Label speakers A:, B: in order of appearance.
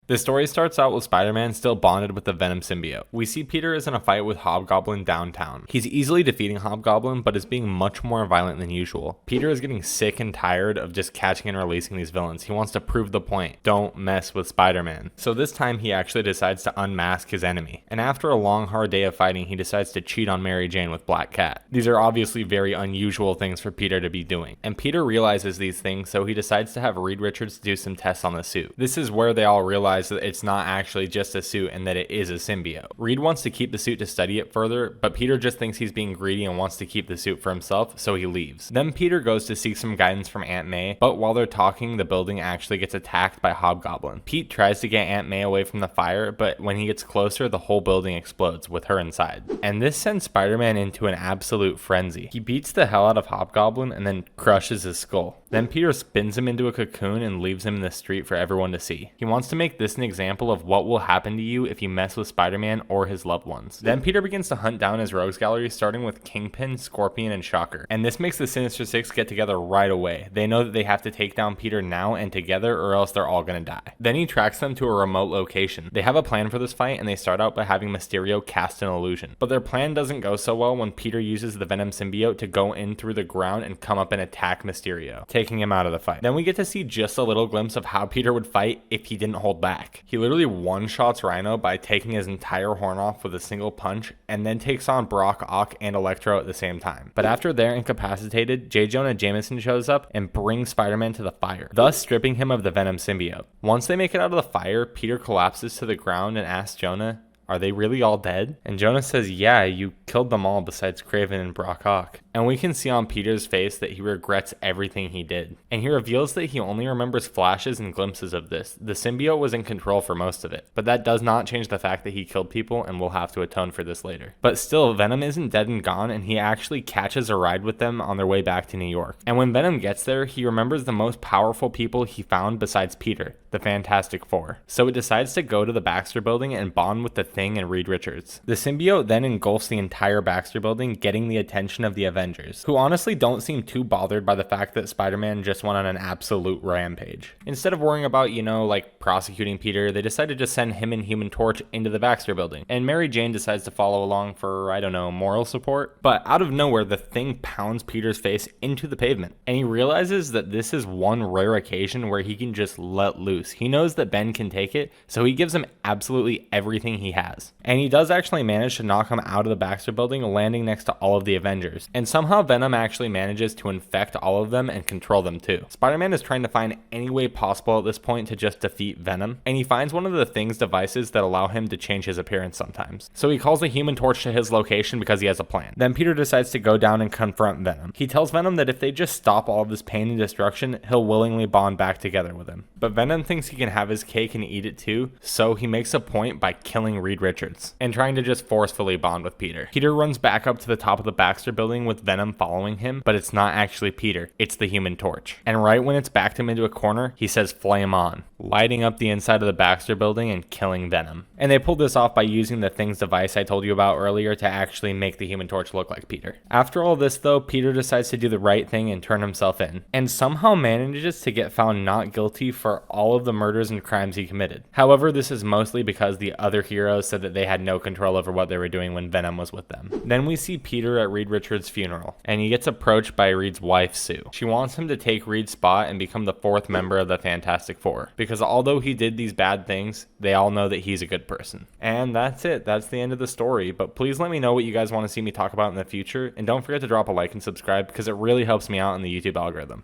A: The story starts out with Spider-Man still bonded with the Venom symbiote. We see Peter is in a fight with Hobgoblin downtown. He's easily defeating Hobgoblin, but is being much more violent than usual. Peter is getting sick and tired of just catching and releasing these villains. He wants to prove the point. Don't mess with Spider-Man. So this time he actually decides to unmask his enemy. And after a long, hard day of fighting, he decides to cheat on Mary Jane with Black Cat. These are obviously very unusual things for Peter to be doing. And Peter realizes these things, so he decides to have Reed Richards do some tests on the suit. This is where they all realize that it's not actually just a suit and that it is a symbiote. Reed wants to keep the suit to study it further, but Peter just thinks he's being greedy and wants to keep the suit for himself, so he leaves. Then Peter goes to seek some guidance from Aunt May, but while they're talking, the building actually gets attacked by Hobgoblin. Pete tries to get Aunt May away from the fire, but when he gets closer, the whole building explodes with her inside. And this sends Spider-Man into an absolute frenzy. He beats the hell out of Hobgoblin and then crushes his skull. Then Peter spins him into a cocoon and leaves him in the street for everyone to see. He wants to make this an example of what will happen to you if you mess with Spider-Man or his loved ones. Then Peter begins to hunt down his rogues gallery, starting with Kingpin, Scorpion, and Shocker. And this makes the Sinister Six get together right away. They know that they have to take down Peter now and together, or else they're all gonna die. Then he tracks them to a remote location. They have a plan for this fight, and they start out by having Mysterio cast an illusion. But their plan doesn't go so well when Peter uses the Venom symbiote to go in through the ground and come up and attack Mysterio, taking him out of the fight. Then we get to see just a little glimpse of how Peter would fight if he didn't hold back. He literally one-shots Rhino by taking his entire horn off with a single punch, and then takes on Brock Ock and Electro at the same time. But after they're incapacitated, J. Jonah Jameson shows up and brings Spider-Man to the fire, thus stripping him of the Venom symbiote. Once they make it out of the fire, Peter collapses to the ground and asks Jonah, "Are they really all dead?" And Jonah says, "Yeah, you killed them all besides Kraven and Brock Ock." And we can see on Peter's face that he regrets everything he did. And he reveals that he only remembers flashes and glimpses of this. The symbiote was in control for most of it. But that does not change the fact that he killed people, and we'll have to atone for this later. But still, Venom isn't dead and gone, and he actually catches a ride with them on their way back to New York. And when Venom gets there, he remembers the most powerful people he found besides Peter, the Fantastic Four. So it decides to go to the Baxter Building and bond with the Thing and Reed Richards. The symbiote then engulfs the entire Baxter Building, getting the attention of the Avengers, who honestly don't seem too bothered by the fact that Spider-Man just went on an absolute rampage. Instead of worrying about, prosecuting Peter, they decide to just send him and Human Torch into the Baxter Building. And Mary Jane decides to follow along for, moral support. But out of nowhere, the Thing pounds Peter's face into the pavement. And he realizes that this is one rare occasion where he can just let loose. He knows that Ben can take it, so he gives him absolutely everything he has. And he does actually manage to knock him out of the Baxter Building, landing next to all of the Avengers. And somehow Venom actually manages to infect all of them and control them too. Spider-Man is trying to find any way possible at this point to just defeat Venom, and he finds one of the Thing's devices that allow him to change his appearance sometimes. So he calls the Human Torch to his location because he has a plan. Then Peter decides to go down and confront Venom. He tells Venom that if they just stop all of this pain and destruction, he'll willingly bond back together with him. But Venom thinks he can have his cake and eat it too, so he makes a point by killing Reed Richards and trying to just forcefully bond with Peter. Peter runs back up to the top of the Baxter Building with Venom following him, but it's not actually Peter, it's the Human Torch. And right when it's backed him into a corner, he says "Flame on," lighting up the inside of the Baxter Building and killing Venom. And they pulled this off by using the Thing's device I told you about earlier to actually make the Human Torch look like Peter. After all this though, Peter decides to do the right thing and turn himself in, and somehow manages to get found not guilty for all of the murders and crimes he committed. However, this is mostly because the other heroes said that they had no control over what they were doing when Venom was with them. Then we see Peter at Reed Richards' funeral, and he gets approached by Reed's wife, Sue. She wants him to take Reed's spot and become the fourth member of the Fantastic Four, because although he did these bad things, they all know that he's a good person. And that's it. That's the end of the story, but please let me know what you guys want to see me talk about in the future, and don't forget to drop a like and subscribe because it really helps me out in the YouTube algorithm.